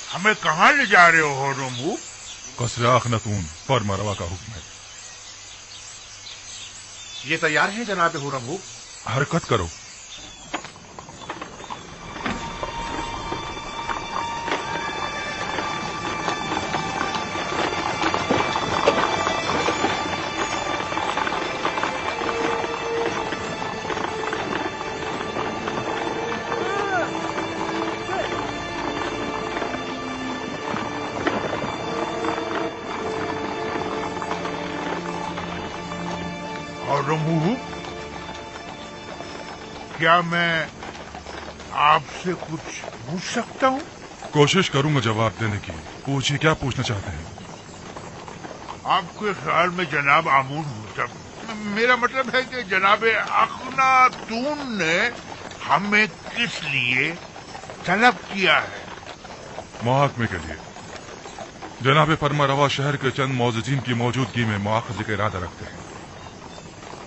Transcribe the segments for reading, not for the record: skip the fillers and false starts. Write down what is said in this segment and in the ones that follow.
हमें कहाँ ले जा रहे हो रमू? कसर आखनतून फर्मा रवा का हुक्म है। ये तैयार है जनाब हुरमू? हरकत करो। और रमू, क्या मैं आपसे कुछ पूछ सकता हूँ? कोशिश करूंगा जवाब देने की। पूछिए, क्या पूछना चाहते हैं? आपके ख्याल में जनाब आमून मुर्तब, मेरा मतलब है कि जनाब अखनातून ने हमें किस लिए तलब किया है? मुहाकमे के लिए। जनाब फरमा रवा शहर के चंद मौजूदीन की मौजूदगी में मुआखजे का इरादा रखते हैं।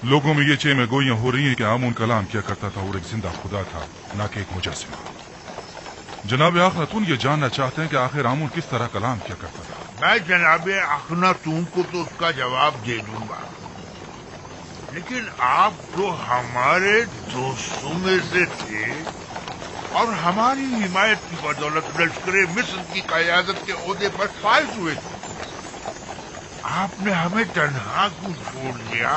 लोगों में ये चेमे गोइयां हो रही हैं कि आमून कलाम किया करता था और एक जिंदा खुदा था, न कि एक मुजस्सिमा। जनाब अखनातून ये जानना चाहते हैं कि आखिर आमून किस तरह कलाम किया करता था। मैं जनाब अखनातून को तो उसका जवाब दे दूंगा, लेकिन आप तो हमारे दोस्तों में से थे और हमारी हिमायत की बदौलत लश्कर मिस्र की क़यादत के ओहदे पर फाइज हुए थे। आपने हमें तन्हा क्यों छोड़ दिया?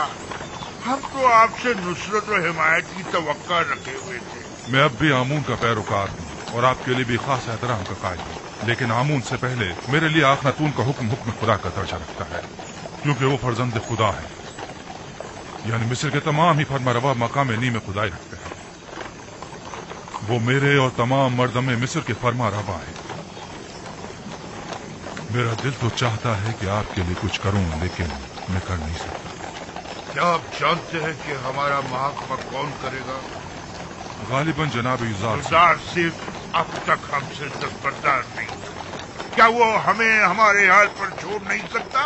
हम तो आपसे नुसरत और हिमायत की तवक्का रखे हुए थे। मैं अब भी आमून का पैरोकार हूँ और आपके लिए भी खास एहतराम का कायल हूँ, लेकिन आमून से पहले मेरे लिए अखनातून का हुक्म खुदा का दर्जा रखता है, क्योंकि वो फर्जंद खुदा है। यानी मिस्र के तमाम ही फरमारवा मकाम नी में खुदाई रखते हैं। वो मेरे और तमाम मर्दमे मिस्र के फरमारवा हैं। मेरा दिल तो चाहता है कि आपके लिए कुछ करूं, लेकिन मैं कर नहीं सकता। क्या आप जानते हैं कि हमारा महकमा कौन करेगा? गालिबन जनाब युज़ार सिर्फ अब तक हमसे दस्तबरदार नहीं। क्या वो हमें हमारे हाल पर छोड़ नहीं सकता?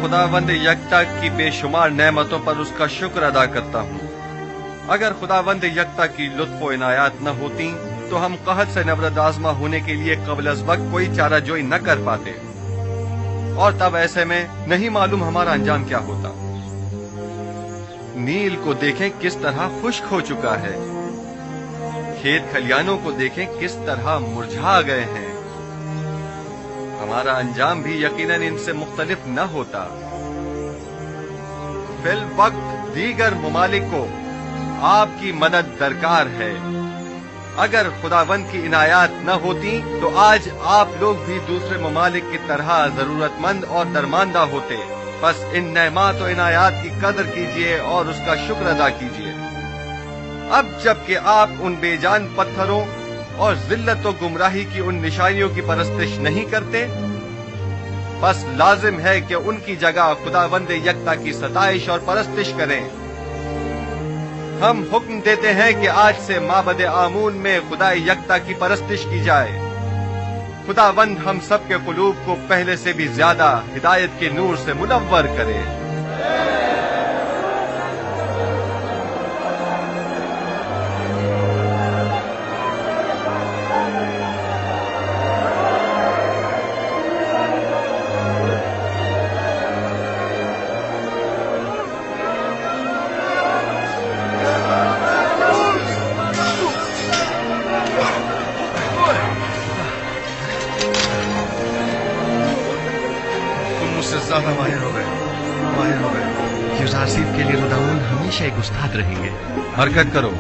खुदावंद यकता की बेशुमार नेमतों पर उसका शुक्र अदा करता हूँ। अगर खुदावंद यकता की लुत्फ व इनायात न होती तो हम कहत से नबरद आज़मा होने के लिए क़ब्ल अज़ वक्त कोई चाराजोई न कर पाते, और तब ऐसे में नहीं मालूम हमारा अंजाम क्या होता। नील को देखें किस तरह खुश्क हो चुका है, खेत खलियानों को देखें किस तरह मुरझा गए हैं। हमारा अंजाम भी यकीनन इनसे मुख्तलिफ न होता। फिल वक्त दीगर मुमालिक को आपकी मदद दरकार है। अगर खुदावंद की इनायात न होती तो आज आप लोग भी दूसरे मुमालिक की तरह जरूरतमंद और दरमांदा होते। बस इन नेमात और इनायात की कदर कीजिए और उसका शुक्र अदा कीजिए। अब जबकि आप उन बेजान पत्थरों और जिल्लत और गुमराही की उन निशानियों की परस्तिश नहीं करते, बस लाजिम है कि उनकी जगह खुदावंद यकता की सताइश और परस्तिश करें। हम हुक्म देते हैं कि आज से माबद आमून में खुदा यकता की परस्तिश की जाए। खुदावंद हम सब के कुलूब को पहले से भी ज्यादा हिदायत के नूर से मुनव्वर करे। के लिए रुदाउन हमेशा एक उस्ताद रहेंगे। हरकत करो।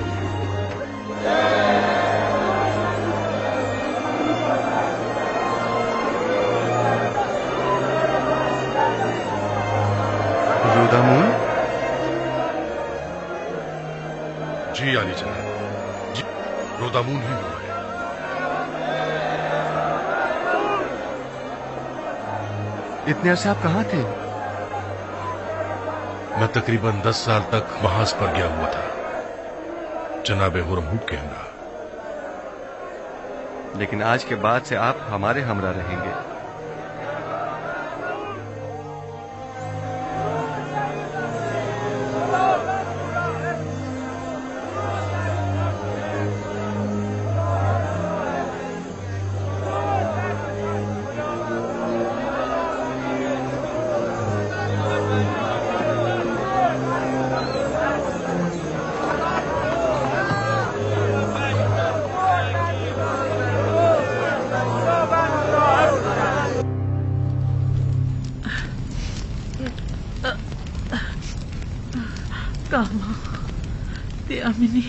रुदामुन? जी आली जनाब, जी रोदामुन ही हुआ है। इतने अरसे आप कहाँ थे? मैं तकरीबन 10 साल तक महाज पर गया हुआ था, जनाब हुरमहुब के हमरा। लेकिन आज के बाद से आप हमारे हमरा रहेंगे। कामा, त्यामिनी,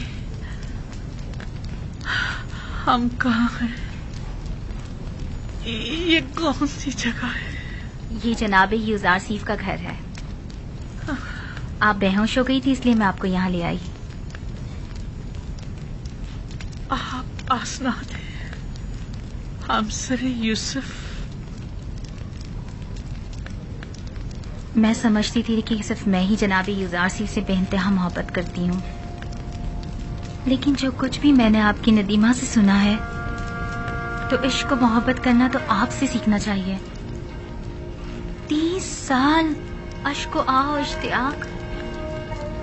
हम कहाँ हैं? ये कौन सी जगह है? ये जनाब यूजार सीफ का घर है। आप बेहोश हो गई थी इसलिए मैं आपको यहाँ ले आई। आप आसना थे, हमसरे यूसुफ। मैं समझती थी कि सिर्फ मैं ही जनाब यूजार सीफ से बेइंतहा मोहब्बत करती हूँ, लेकिन जो कुछ भी मैंने आपकी नदीमा से सुना है तो इश्क को मोहब्बत करना तो आपसे सीखना चाहिए। 30 साल अश्क आ और इश्तियाक,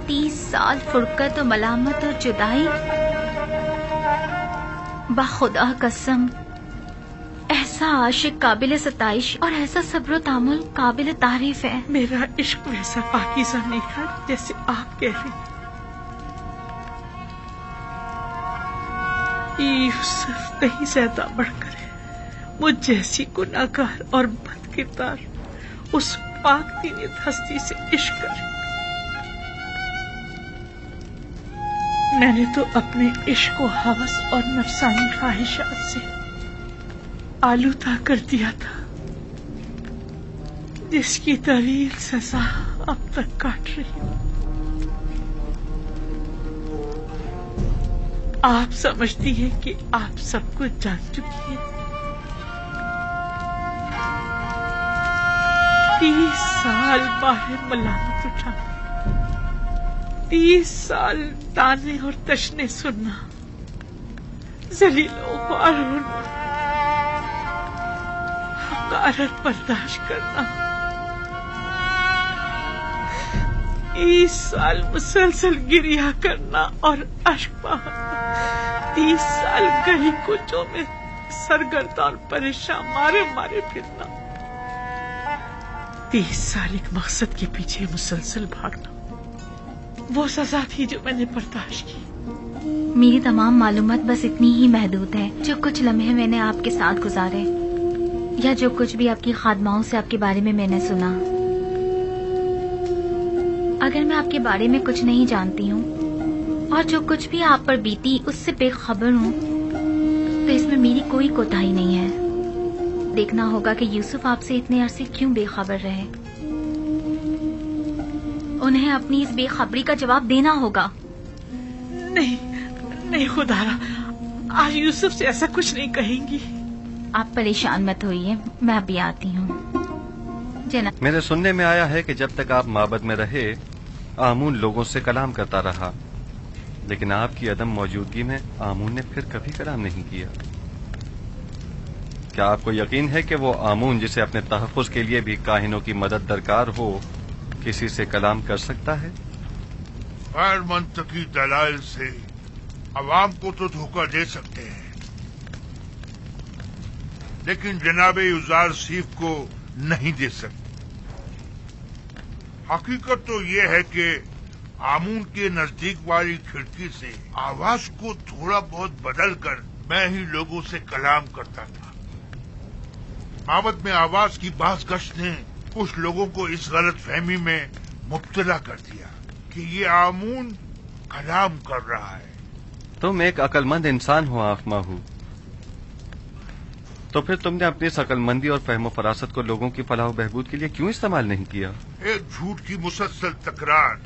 30 साल फुरकत और मलामत और जुदाई। बाखुदा कसम, ऐसा आशिक काबिल सताइश और ऐसा सब्र तामुल काबिल तारीफ है। मेरा इश्क वैसा पाकीज़ा नहीं था जैसे आप कह रही। यूसुफ कहीं ज्यादा बढ़कर है, मुझ जैसी गुनाहगार और बदकिरदार उस पाक दीनियत हस्ती से इश्क कर। मैंने तो अपने इश्क को हवस और नफसानी ख्वाहिशात से आलूदा कर दिया था, जिसकी तवील सजा अब तक काट रही हूँ। आप समझती हैं कि आप सब कुछ जान चुकी हैं। 30 साल बाहर मलामत उठाना, 30 साल ताने और तशने सुनना, जलीलों को रोना, हकारत बर्दाश्त करना, 30 साल मुसलसल गिरिया करना और अश्क बहाना, 30 साल गली कुचों में सरगर्दान परेशान मारे मारे फिरना, 30 साल एक मकसद के पीछे मुसलसल भागना, वो सजा थी जो मैंने बर्दाश्त की। मेरी तमाम मालूमात बस इतनी ही महदूद है। जो कुछ लम्हे मैंने आपके साथ गुजारे या जो कुछ भी आपकी खादमाओं से आपके बारे में मैंने सुना, अगर मैं आपके बारे में कुछ नहीं जानती हूँ और जो कुछ भी आप पर बीती उससे बेखबर हूँ तो इसमें मेरी कोई कोताही नहीं है। देखना होगा कि यूसुफ आपसे इतने अरसे क्यों बेखबर रहे। उन्हें अपनी इस बेखबरी का जवाब देना होगा। नहीं खुदारा, आज यूसुफ से ऐसा कुछ नहीं कहेंगी। आप परेशान मत होइए, मैं अभी आती हूँ। जनाब, मेरे सुनने में आया है कि जब तक आप माबद में रहे आमून लोगों से कलाम करता रहा, लेकिन आपकी अदम मौजूदगी में आमून ने फिर कभी कलाम नहीं किया। क्या आपको यकीन है कि वो आमून जिसे अपने तहफ़्फ़ुज़ के लिए भी काहिनों की मदद दरकार हो किसी से कलाम कर सकता है? गैर मंतकी दलाइल से अवाम को तो धोखा दे सकते हैं, लेकिन जनाबे यूजार सीफ को नहीं दे सकते। हकीकत तो ये है कि आमून के नजदीक वाली खिड़की से आवाज को थोड़ा बहुत बदल कर मैं ही लोगों से कलाम करता था। माबद में आवाज की बाज गश्त ने कुछ लोगों को इस गलत फहमी में मुब्तला कर दिया कि ये आमून कलाम कर रहा है। तुम एक अक्लमंद इंसान हो आंख माहू, तो फिर तुमने अपनी इस अक्लमंदी और फहम फरासत को लोगों की फलाह बहबूद के लिए क्यों इस्तेमाल नहीं किया? एक झूठ की मुसलसल तकरार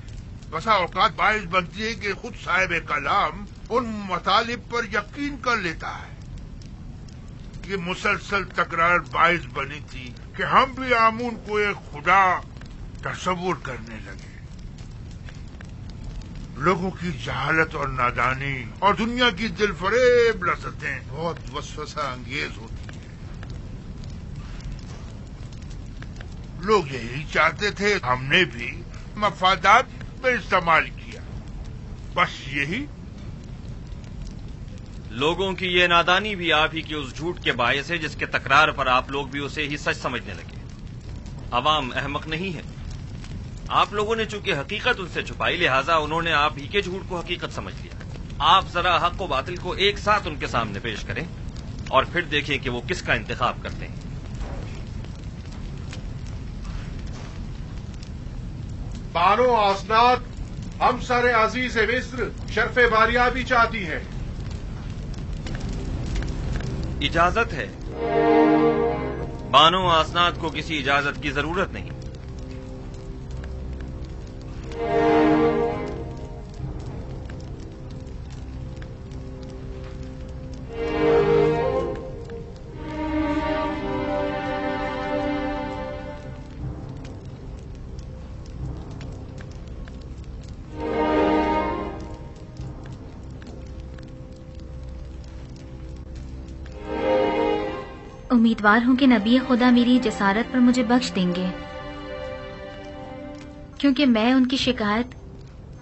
बसा औकात बाइस बनती है कि खुद साहिब कलाम उन मतालिब पर यकीन कर लेता है ये मुसलसल तकरार बाइस बनी थी कि हम भी आमून को एक खुदा तस्वुर करने लगे। लोगों की जहालत और नादानी और दुनिया की दिलफरेब लज़्ज़तें बहुत वसवसा अंगेज होती हैं। लोग यही चाहते थे, हमने भी मफादात में इस्तेमाल किया, बस यही। लोगों की ये नादानी भी आप ही की उस झूठ के बायस है जिसके तकरार पर आप लोग भी उसे ही सच समझने लगे। अवाम अहमक नहीं है। आप लोगों ने चूंकि हकीकत उनसे छुपाई, लिहाजा उन्होंने आप ही के झूठ को हकीकत समझ लिया। आप जरा हक व बातिल को एक साथ उनके सामने पेश करें और फिर देखें कि वो किसका इंतखाब करते हैं। बानो आसनाद, हम सर अजीज मिस्र शर्फ बारियाबी चाहती है। इजाजत है। बानो आसनाद को किसी इजाजत की जरूरत नहीं। उम्मीदवार हूं कि नबी खुदा मेरी जसारत पर मुझे बख्श देंगे, क्योंकि मैं उनकी शिकायत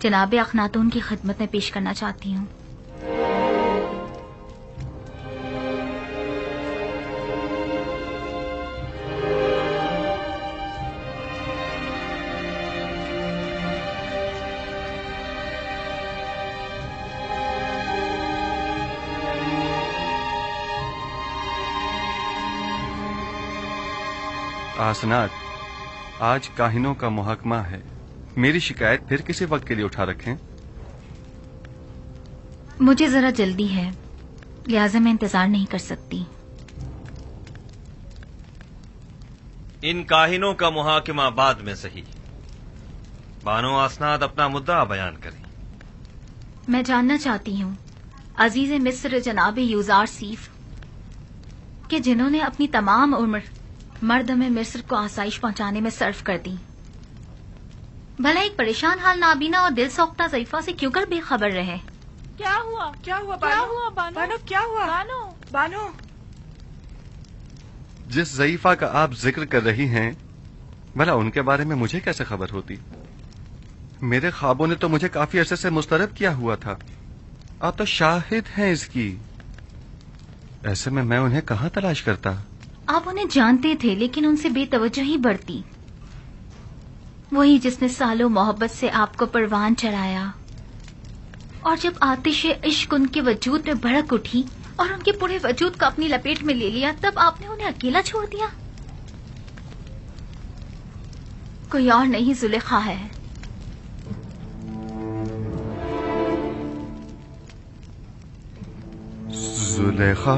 जनाब अखनातून की खिदमत में पेश करना चाहती हूं। आसनाद, आज काहिनों का मुहकमा है। मेरी शिकायत फिर किसी वक्त के लिए उठा रखें। मुझे जरा जल्दी है, लिहाजा मैं इंतजार नहीं कर सकती। इन काहिनों का मुहाकिमा बाद में सही। बानो आसनाद अपना मुद्दा बयान करें। मैं जानना चाहती हूँ अजीज मिस्र जनाब यूजार सीफ कि जिन्होंने अपनी तमाम उम्र मर्दम मिस्र को आसाइश पहुंचाने में सर्फ कर दी, भला एक परेशान हाल नाबीना और दिल सौख्ता ज़ईफा से क्यों कर बेखबर रहे? क्या हुआ बानो? क्या हुआ बानो? क्या हुआ बानो? जिस ज़ईफा का आप जिक्र कर रही हैं, भला उनके बारे में मुझे कैसे खबर होती? मेरे ख्वाबों ने तो मुझे काफी अरसे से मुस्तरब किया हुआ था। आप तो शाहिद हैं इसकी। ऐसे में मैं उन्हें कहाँ तलाश करता? आप उन्हें जानते थे, लेकिन उनसे बेतवज्जोही बढ़ती। वही जिसने सालों मोहब्बत से आपको परवान चढ़ाया, और जब आतिश इश्क उनके वजूद में भड़क उठी और उनके पूरे वजूद को अपनी लपेट में ले लिया, तब आपने उन्हें अकेला छोड़ दिया। कोई और नहीं, जुलेखा है। जुलेखा?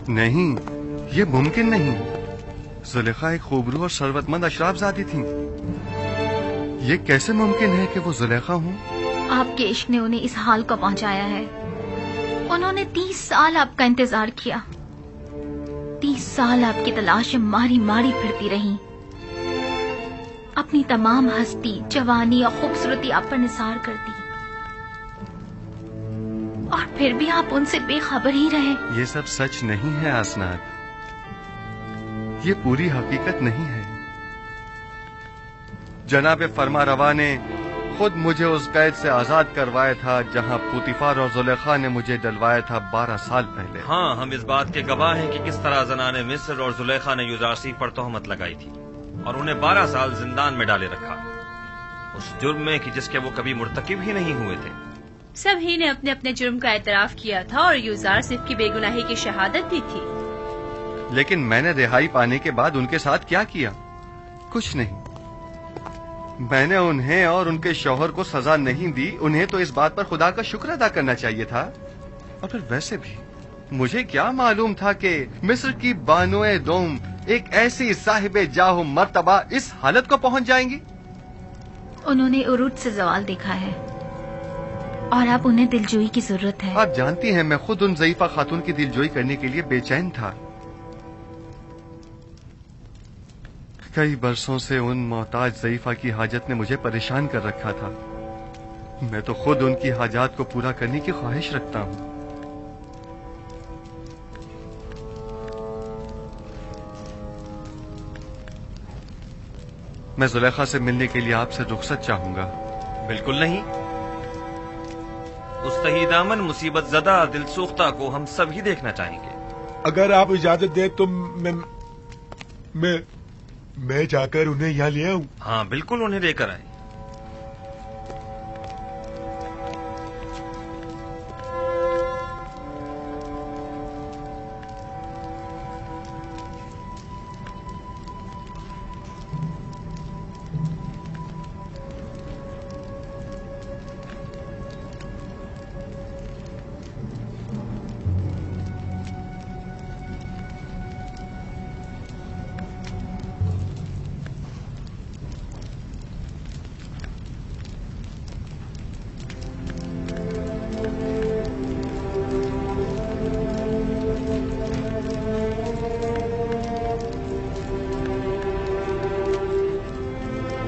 नहीं, ये मुमकिन नहीं। जुलेखा एक खूबरू और शरबतमंद अशराफजादी थी। ये कैसे मुमकिन है कि वो जुलेखा हूँ? आपके इश्क ने उन्हें इस हाल को पहुंचाया है। उन्होंने 30 साल आपका इंतजार किया। 30 साल आपकी तलाश में मारी मारी फिरती रही। अपनी तमाम हस्ती, जवानी और खूबसूरती आप पर निसार कर दी, और फिर भी आप उनसे बेखबर ही रहे। ये सब सच नहीं है आसनाद, ये पूरी हकीकत नहीं है। जनाब फरमा रवा ने खुद मुझे उस कैद से आजाद करवाया था जहां पुतिफार और जुलेखा ने मुझे डलवाया था 12 साल पहले। हाँ, हम इस बात के गवाह हैं कि किस तरह जनाने मिस्र और जुलेखा ने युजारसी पर तोहमत लगाई थी और उन्हें 12 साल जिंदान में डाले रखा, उस जुर्म में कि जिसके वो कभी मुर्तकिब ही नहीं हुए थे। सभी ने अपने अपने जुर्म का एतराफ किया था और यूजार सिर्फ की बेगुनाही की शहादत दी थी। लेकिन मैंने रिहाई पाने के बाद उनके साथ क्या किया? कुछ नहीं। मैंने उन्हें और उनके शौहर को सजा नहीं दी। उन्हें तो इस बात पर खुदा का शुक्र अदा करना चाहिए था। और फिर वैसे भी مجھے کیا معلوم تھا کہ مصر کی بانوئے دوم ایک ایسی صاحب جاہ و مرتبہ اس حالت کو پہنچ جائیں گی. انہوں نے عروج سے زوال دیکھا ہے اور اب انہیں دلجوئی کی ضرورت ہے. آپ جانتی ہیں میں خود ان ضعیفہ خاتون کی دلجوئی کرنے کے لیے بے چین تھا. کئی برسوں سے ان محتاج ضعیفہ کی حاجت نے مجھے پریشان کر رکھا تھا. میں تو خود ان کی حاجات کو پورا کرنے کی خواہش رکھتا ہوں. میں زلیخا سے ملنے کے لیے آپ سے رخصت چاہوں گا. بالکل نہیں. اس تہی دامن مصیبت زدہ دل سوختہ کو ہم سب ہی دیکھنا چاہیں گے. اگر آپ اجازت دیں تو میں جا کر انہیں یہاں لے آؤں. ہاں بالکل انہیں لے کر آئیں.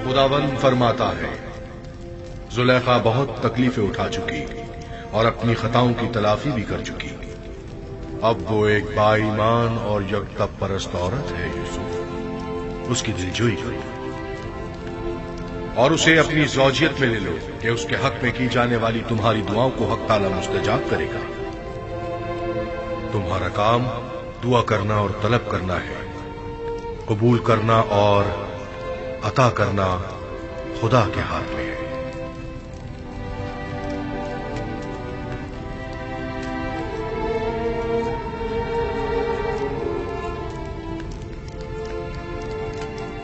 خداوند فرماتا ہے زلیخا بہت تکلیفیں اٹھا چکی اور اپنی خطاؤں کی تلافی بھی کر چکی. اب وہ ایک با ایمان اور یکتب پرست عورت ہے. یوسف اس کی دلجوئی کرو اور اسے اپنی زوجیت میں لے لو کہ اس کے حق میں کی جانے والی تمہاری دعاؤں کو حق تعالی مستجاب کرے گا. تمہارا کام دعا کرنا اور طلب کرنا ہے. قبول کرنا اور عطا کرنا خدا کے ہاتھ میں ہے.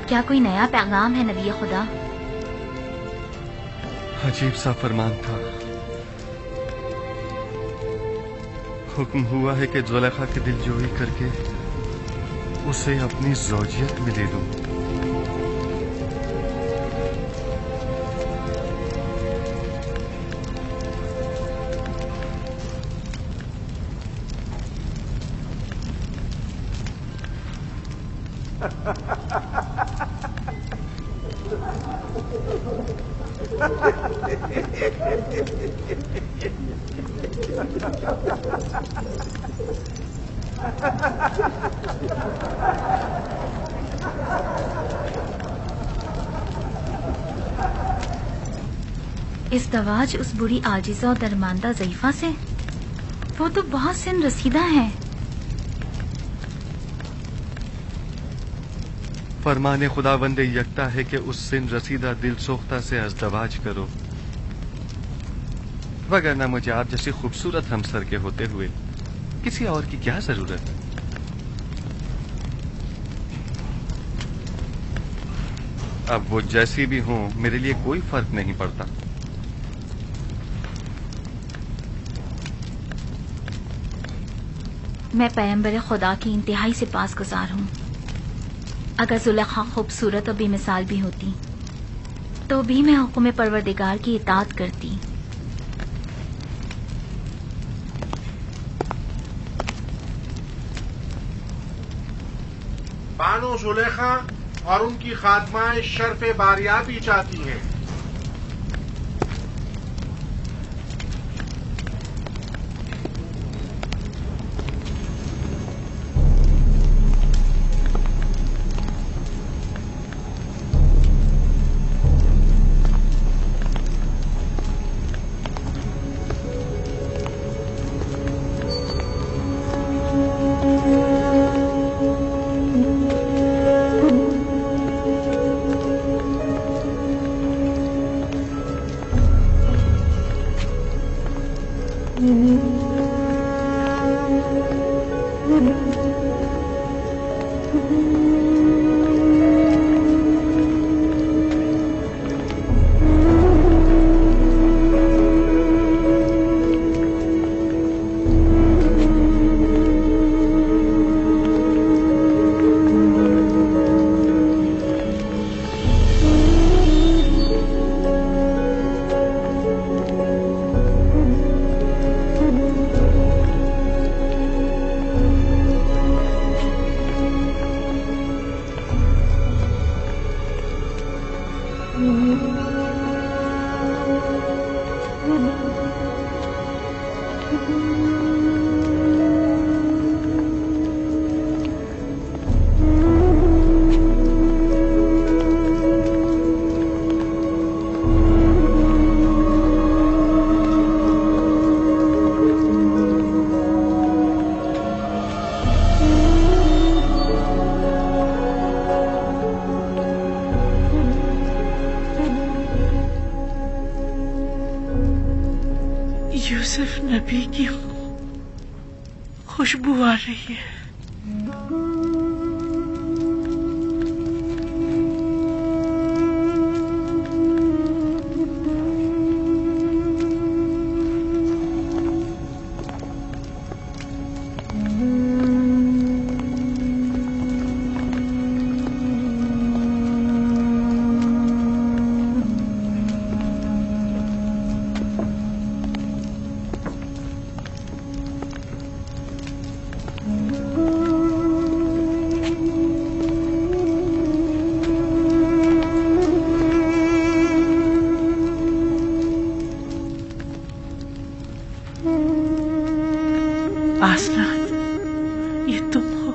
کیا کوئی نیا پیغام ہے نبی خدا؟ عجیب سا فرمان تھا. حکم ہوا ہے کہ زلیخا کی دلجوئی کر کے اسے اپنی زوجیت میں لے لوں. ازدواج اس بری عاجزہ اور درماندہ ضعیفہ سے؟ وہ تو بہت سن رسیدہ ہے. فرمان خداوند یکتا ہے کہ اس سن رسیدہ دل سوختہ سے ازدواج کرو، وگرنہ مجھے آپ جیسی خوبصورت ہمسر کے ہوتے ہوئے کسی اور کی کیا ضرورت. اب وہ جیسی بھی ہوں میرے لیے کوئی فرق نہیں پڑتا. میں پیغمبر خدا کی انتہائی سے پاس گزار ہوں. اگر زلیخا خوبصورت اور بے مثال بھی ہوتی تو بھی میں حکم پروردگار کی اطاعت کرتی. بانو زلیخا اور ان کی خادمائیں شرف باریابی چاہتی ہیں. نبی کی خوشبو آ رہی ہے. آسنات، یہ تم ہو.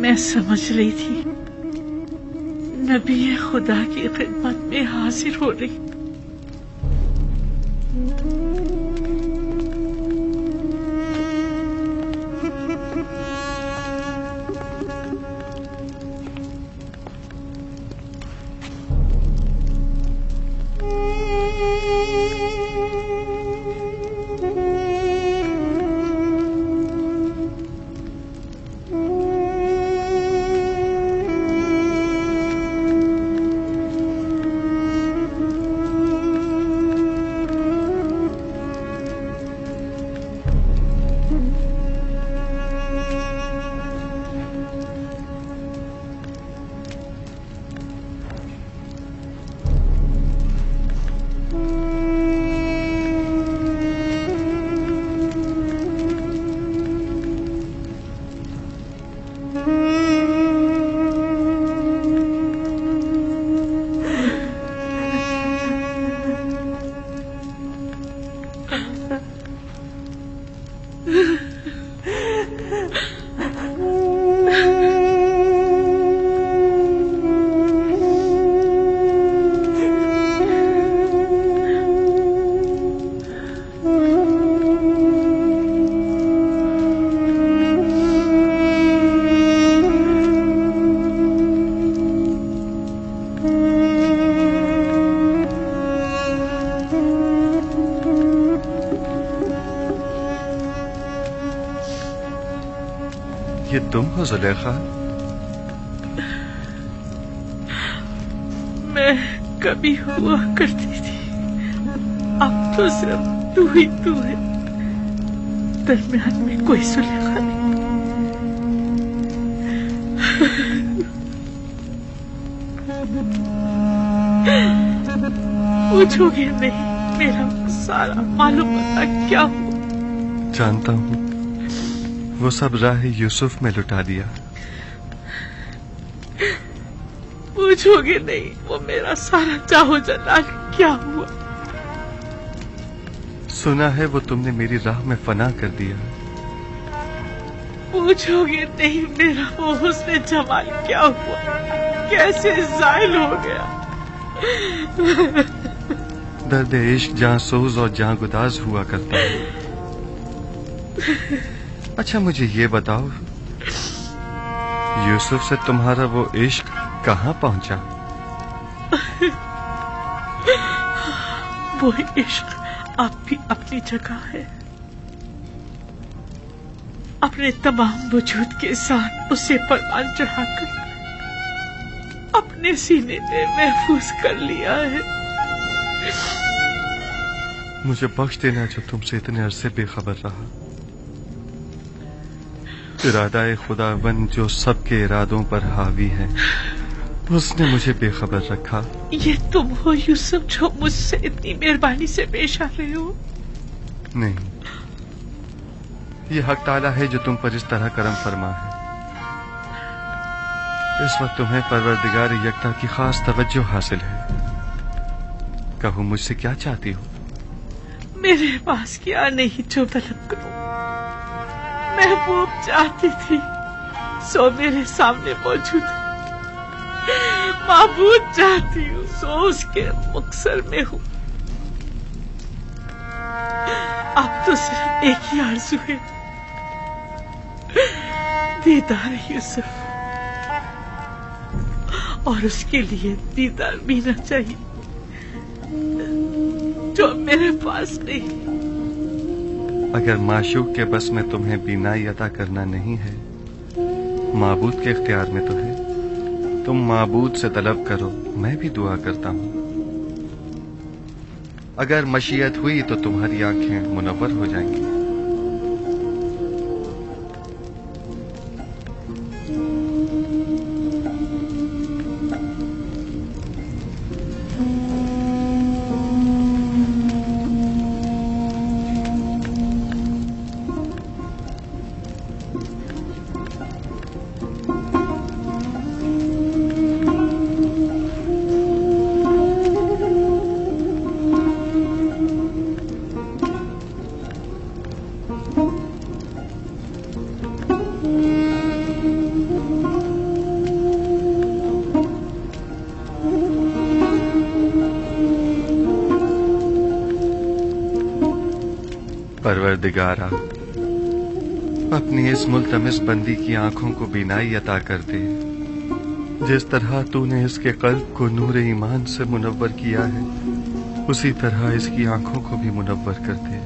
میں سمجھ رہی تھی نبی خدا کی خدمت میں حاضر ہو رہی. یہ تم ہو زلیخا؟ میں کبھی ہوا کرتی تھی، اب تو صرف تو ہی تو ہے، درمیان میں کوئی زلیخا نہیں. پوچھو گے نہیں میرا سارا معلوم کیا ہوا؟ جانتا ہوں، وہ سب راہ یوسف میں لٹا دیا. پوچھو گے نہیں وہ میرا سارا چاہو جلال کیا ہوا؟ سنا ہے وہ تم نے میری راہ میں فنا کر دیا. پوچھو گے نہیں میرا وہ حسن جمال کیا ہوا، کیسے زائل ہو گیا؟ درد عشق جہاں سوز اور جہاں گداز ہوا کرتا ہے. اچھا مجھے یہ بتاؤ، یوسف سے تمہارا وہ عشق کہاں پہنچا؟ وہ عشق اب بھی اپنی جگہ ہے، اپنے تمام وجود کے ساتھ اسے پروان چڑھا کر اپنے سینے میں محفوظ کر لیا ہے. مجھے بخش دینا جو تم سے اتنے عرصے بے خبر رہا. ارادہ خدا بند جو سب کے ارادوں پر حاوی ہے، اس نے مجھے بے خبر رکھا. یہ تم ہو یوسف جو مجھ سے اتنی مہربانی سے پیش آ رہے ہو؟ نہیں، یہ حق تعالیٰ ہے جو تم پر اس طرح کرم فرما ہے. اس وقت تمہیں پروردگار یکتا کی خاص توجہ حاصل ہے. کہو مجھ سے کیا چاہتی ہو؟ میرے پاس کیا نہیں جو طلب کروں. محبوب چاہتی تھی سو میرے سامنے موجود ہے، معبود چاہتی ہوں سو اس کے مقصر میں ہوں. اب تو صرف ایک ہی آرزو ہے، دیدار یوسف، اور اس کے لیے دیدار ملنا چاہیے. जो मेरे पास नहीं। अगर माशूक के बस में तुम्हें बीनाई अता करना नहीं है, माबूद के इख्तियार में तो है। तुम माबूद से तलब करो, मैं भी दुआ करता हूँ। अगर मशीयत हुई तो तुम्हारी आंखें मुनव्वर हो जाएंगी। परवरदिगारा, अपनी इस मुल्तमिस बंदी की आंखों को बीनाई अता कर दे। जिस तरह तूने इसके कल्ब को नूर ईमान से मुनव्वर किया है, उसी तरह इसकी आंखों को भी मुनव्वर कर दे।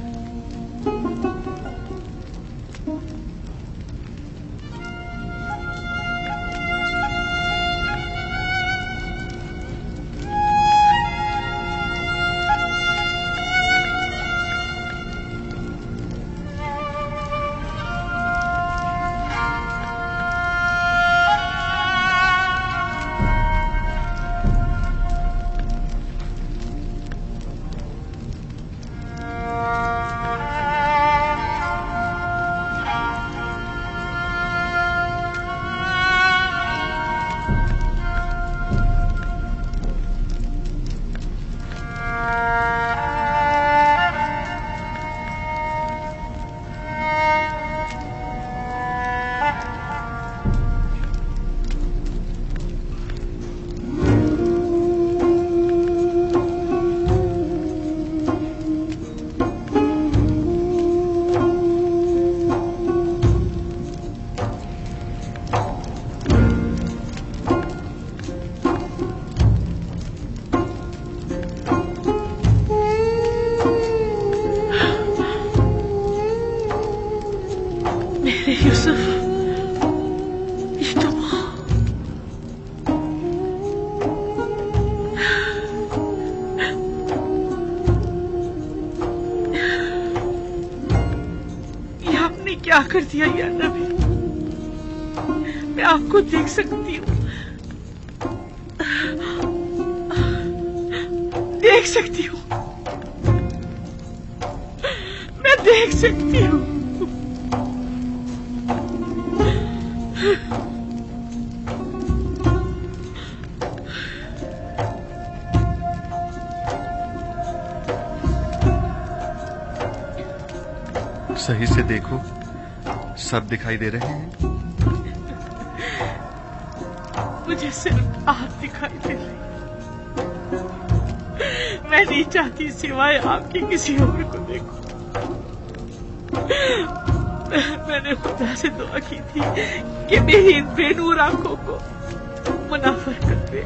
क्या कर दिया या नबी, मैं आपको देख सकती हूँ, देख सकती हूँ, मैं देख सकती हूँ। सही से देखो, सब दिखाई दे रहे हैं। मुझे सिर्फ आप दिखाई दे रही। मैं नहीं चाहती सिवाय आपके किसी और को देखूं। मैंने खुदा से दुआ की थी कि मेरी इन बेनूर आंखों को मुनाफर कर दे,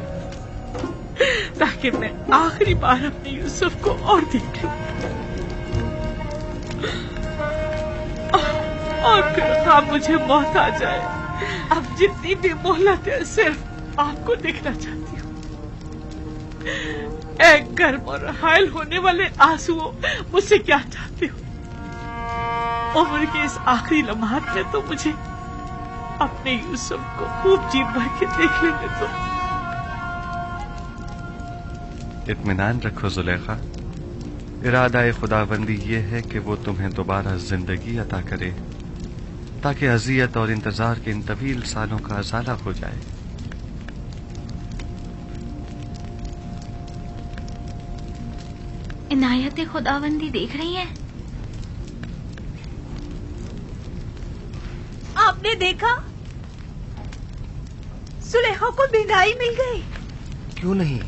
ताकि मैं आखिरी बार अपने यूसुफ को और देखूं। और फिर आप मुझे मौत आ जाए, अब जितनी भी मोहलत है सिर्फ आपको देखना चाहती हूँ। एक गर्म और हायल होने वाले आंसुओं मुझसे क्या चाहते हो? उम्र के इस आखिरी लम्हात में तो मुझे अपने यूसुफ को खूब जी भर के देख लेने दो। इत्मीनान रखो जुलेखा, इरादा खुदाबंदी ये है कि वो तुम्हें दोबारा जिंदगी अता करे, ताकि अजियत और इंतजार के इन तवील सालों का अजाला हो जाए। इनायत खुदाबंदी देख रही हैं? आपने देखा, सुलेखा को बिनाई मिल गई। क्यों नहीं?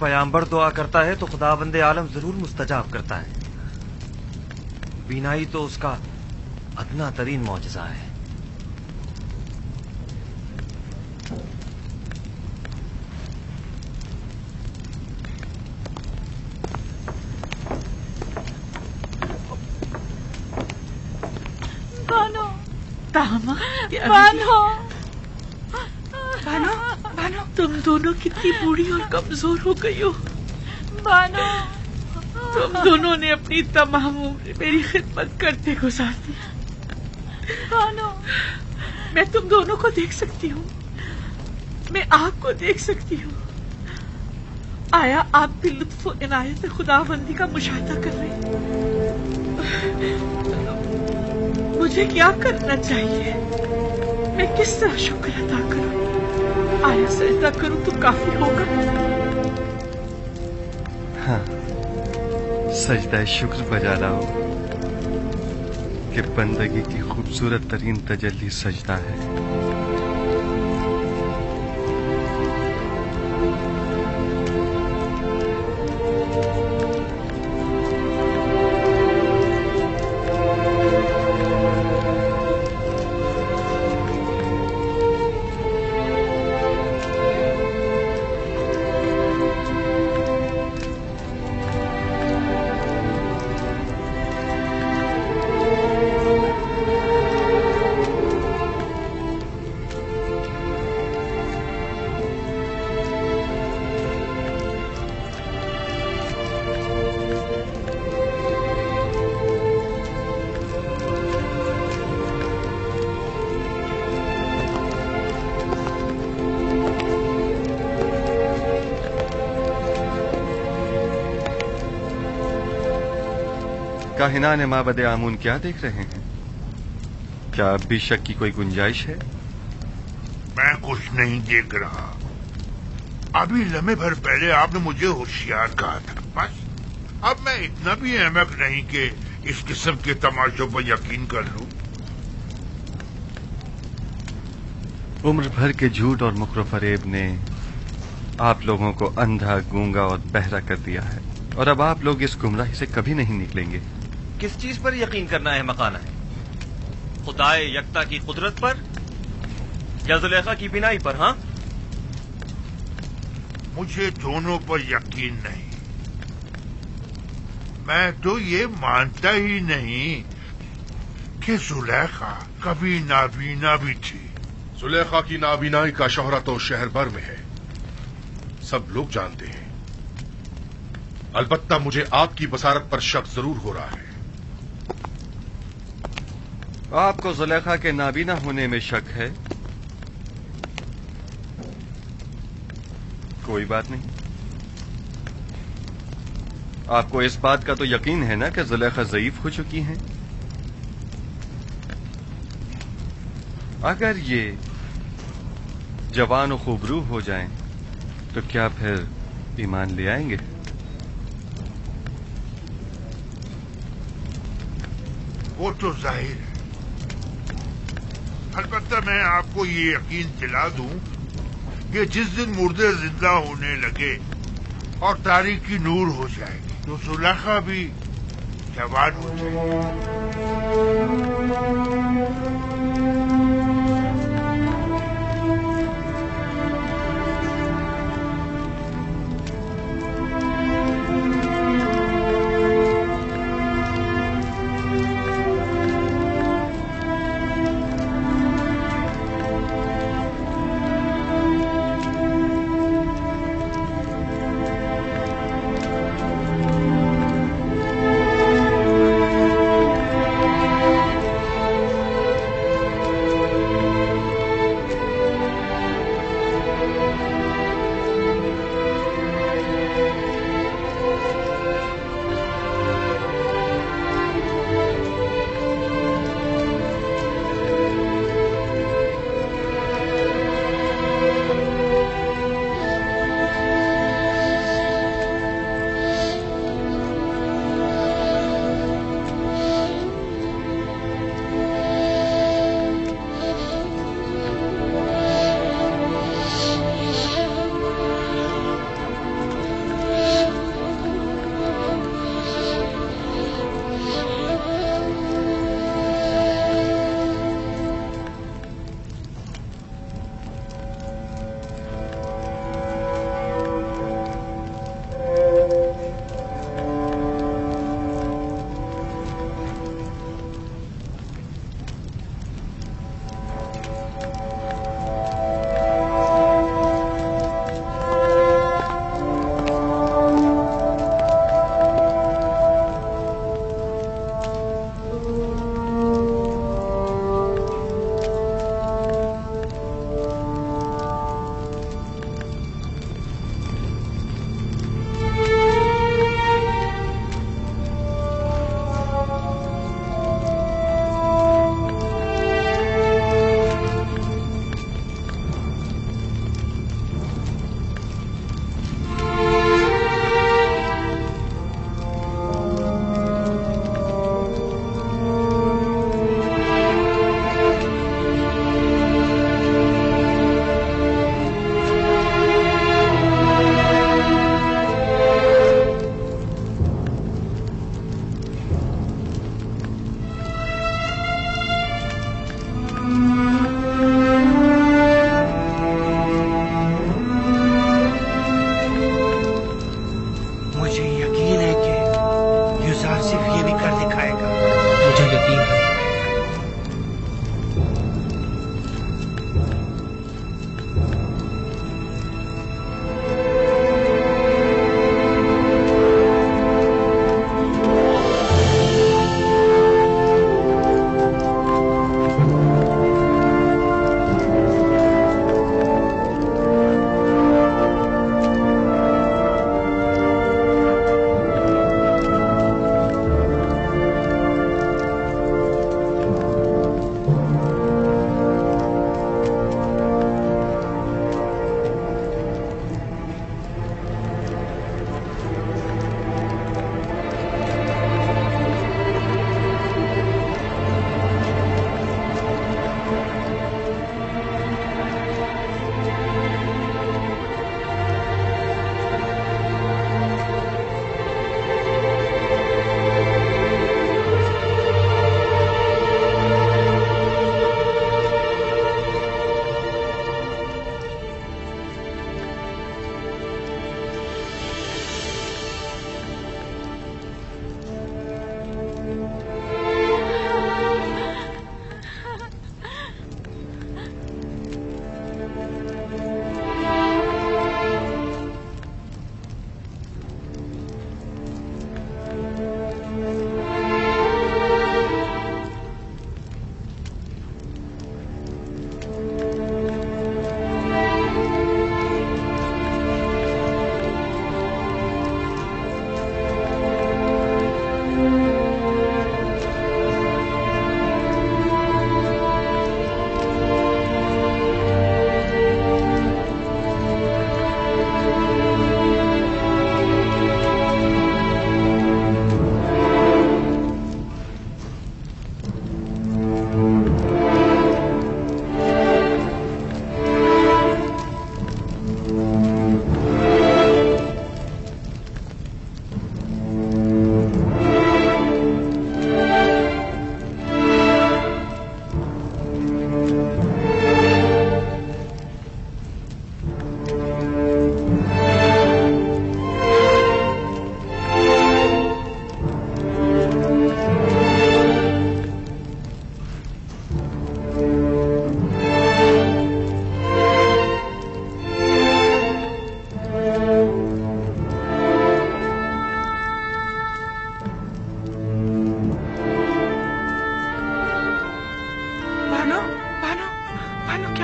पैगंबर दुआ करता है तो खुदाबंदे आलम जरूर मुस्तजाब करता है। बीनाई तो उसका अदना तरीन मौजज़ा है। بانو بانو بانو بانو تم دونوں کتنی بوڑھی اور کمزور ہو گئی ہو بانو. تم دونوں نے اپنی تمام عمر میری خدمت کرتے گزار دی بانو. میں تم دونوں کو دیکھ سکتی ہوں, میں آپ کو دیکھ سکتی ہوں. آیا آپ بھی لطف و عنایت خداوندی کا مشاہدہ کر رہے ہیں؟ مجھے کیا کرنا چاہیے؟ میں کس طرح شکر ادا کروں؟ آیا سجدہ کروں تو کافی ہوگا؟ ہاں, سجدہ شکر بجا لاؤ کہ بندگی کی خوبصورت ترین تجلی سجدہ ہے. کاہنان معبد آمون کیا دیکھ رہے ہیں؟ کیا اب بھی شک کی کوئی گنجائش ہے؟ میں کچھ نہیں دیکھ رہا. ابھی لمحے بھر پہلے آپ نے مجھے ہوشیار کہا تھا. بس اب میں اتنا بھی احمق نہیں کہ اس قسم کے تماشوں پر یقین کر لوں. عمر بھر کے جھوٹ اور مکر و فریب نے آپ لوگوں کو اندھا, گونگا اور بہرا کر دیا ہے, اور اب آپ لوگ اس گمراہی سے کبھی نہیں نکلیں گے. کس چیز پر یقین کرنا احمقانہ ہے؟ خدائے یکتا کی قدرت پر یا زلیخا کی بینائی پر؟ ہاں, مجھے دونوں پر یقین نہیں. میں تو یہ مانتا ہی نہیں کہ زلیخا کبھی نابینا بھی تھی. زلیخا کی نابینائی کا شہرہ تو شہر بھر میں ہے, سب لوگ جانتے ہیں. البتہ مجھے آپ کی بصارت پر شک ضرور ہو رہا ہے. آپ کو زلیخا کے نابینا ہونے میں شک ہے؟ کوئی بات نہیں. آپ کو اس بات کا تو یقین ہے نا کہ زلیخا ضعیف ہو چکی ہیں. اگر یہ جوان و خوبرو ہو جائیں تو کیا پھر ایمان لے آئیں گے؟ وہ تو ظاہر ہے. البتہ میں آپ کو یہ یقین دلا دوں کہ جس دن مردے زندہ ہونے لگے اور تاریکی نور ہو جائے گی تو زلیخا بھی جوان ہو جائے گی.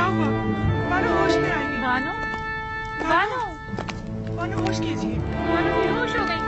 हुआ? बानो होश में आइए। बानो बानो बानो होश कीजिए। बानो बेहोश हो गई।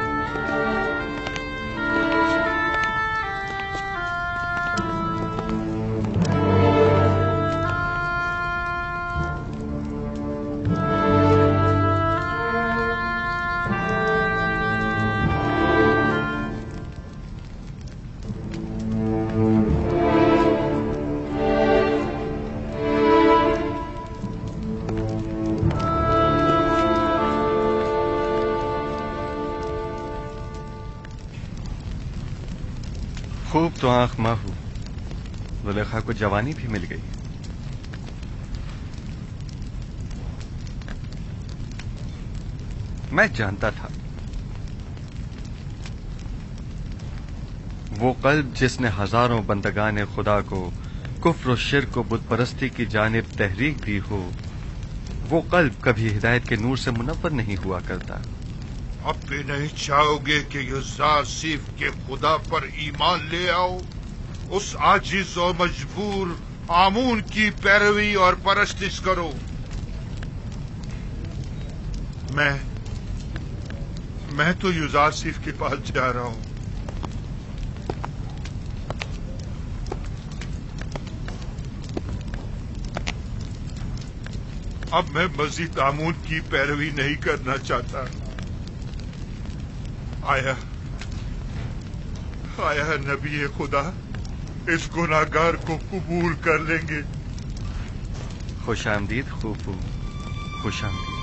खूब तो आंख माहू, जुलेखा को जवानी भी मिल गई। मैं जानता था वो कल्ब जिसने हजारों बंदगाने खुदा को कुफ्र और शिर्क को बुत परस्ती की जानिब तहरीक दी हो, वो कल्ब कभी हिदायत के नूर से मुनव्वर नहीं हुआ करता। अब भी नहीं चाहोगे कि यूजारसिफ के खुदा पर ईमान ले आओ, उस आजिज और मजबूर आमून की पैरवी और परस्तिश करो। मैं तो यूजारसिफ के पास जा रहा हूं। अब मैं मजीद आमून की पैरवी नहीं करना चाहता। आया नबी खुदा इस गुनाहगार को कबूल कर लेंगे। खुश आमदीद खूफू, खुश आमदीद।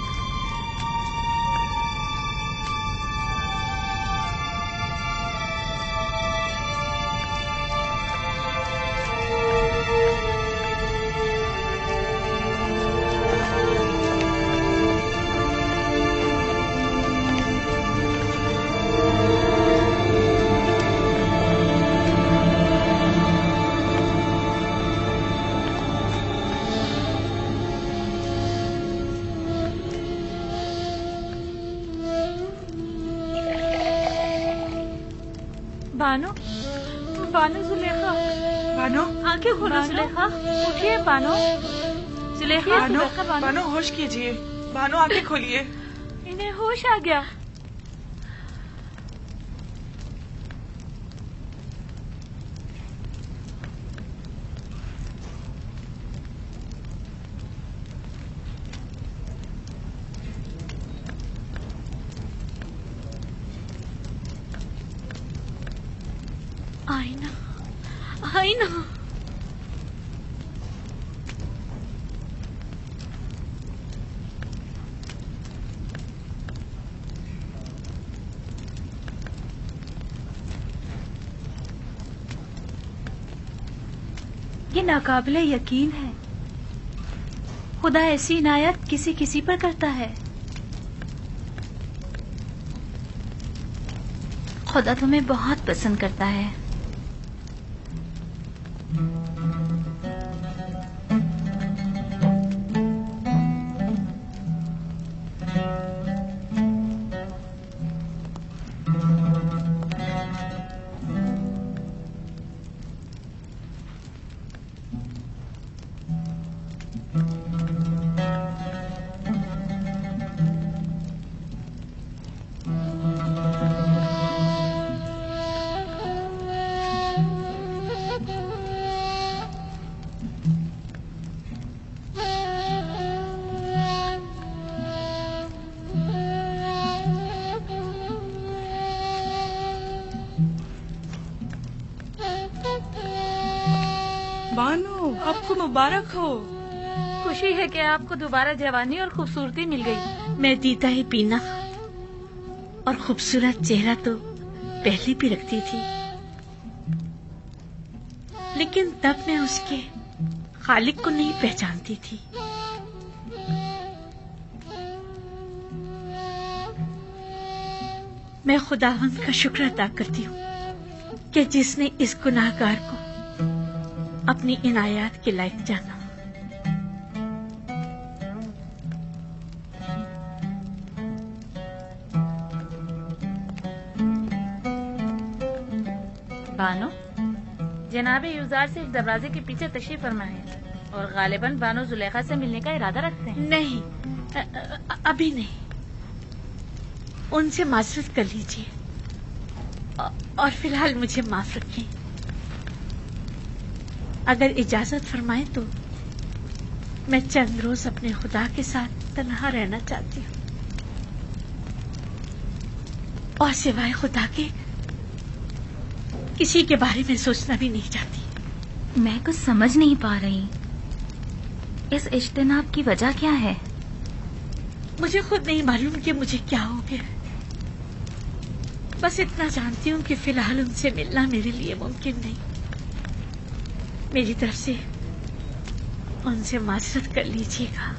बानो बानो जुलेखा, बानो आंखें खोलो जुलेखा, उठिए बानो। जुलेखा बानो बानो, बानो होश कीजिए। बानो आंखें खोलिए। इन्हें होश आ गया। आईना आईना, ये नाकाबिले यकीन है। खुदा ऐसी इनायत किसी किसी पर करता है। खुदा तुम्हें बहुत पसंद करता है। बानो आपको मुबारक हो। खुशी है कि आपको दोबारा जवानी और खूबसूरती मिल गई। मैं जीता ही पीना और खूबसूरत चेहरा तो पहले भी रखती थी, लेकिन तब मैं उसके खालिक को नहीं पहचानती थी। मैं खुदावंद का शुक्र अदा करती हूँ कि जिसने इस गुनाहगार को अपनी इनायत के लायक जाना। बानो, जनाबे यूजार से दरवाजे के पीछे तशरीफ फरमा है। اور غالباً بانو زلیخا سے ملنے کا ارادہ رکھتے ہیں. نہیں، ابھی نہیں. ان سے معذرت کر لیجیے اور فی الحال مجھے معاف رکھیں. اگر اجازت فرمائیں تو میں چند روز اپنے خدا کے ساتھ تنہا رہنا چاہتی ہوں، اور سوائے خدا کے کسی کے بارے میں سوچنا بھی نہیں چاہتی. میں کچھ سمجھ نہیں پا رہی، اس اجتناب کی وجہ کیا ہے؟ مجھے خود نہیں معلوم کہ مجھے کیا ہو گیا. بس اتنا جانتی ہوں کہ فی الحال ان سے ملنا میرے لیے ممکن نہیں. میری طرف سے ان سے معذرت کر لیجیے گا.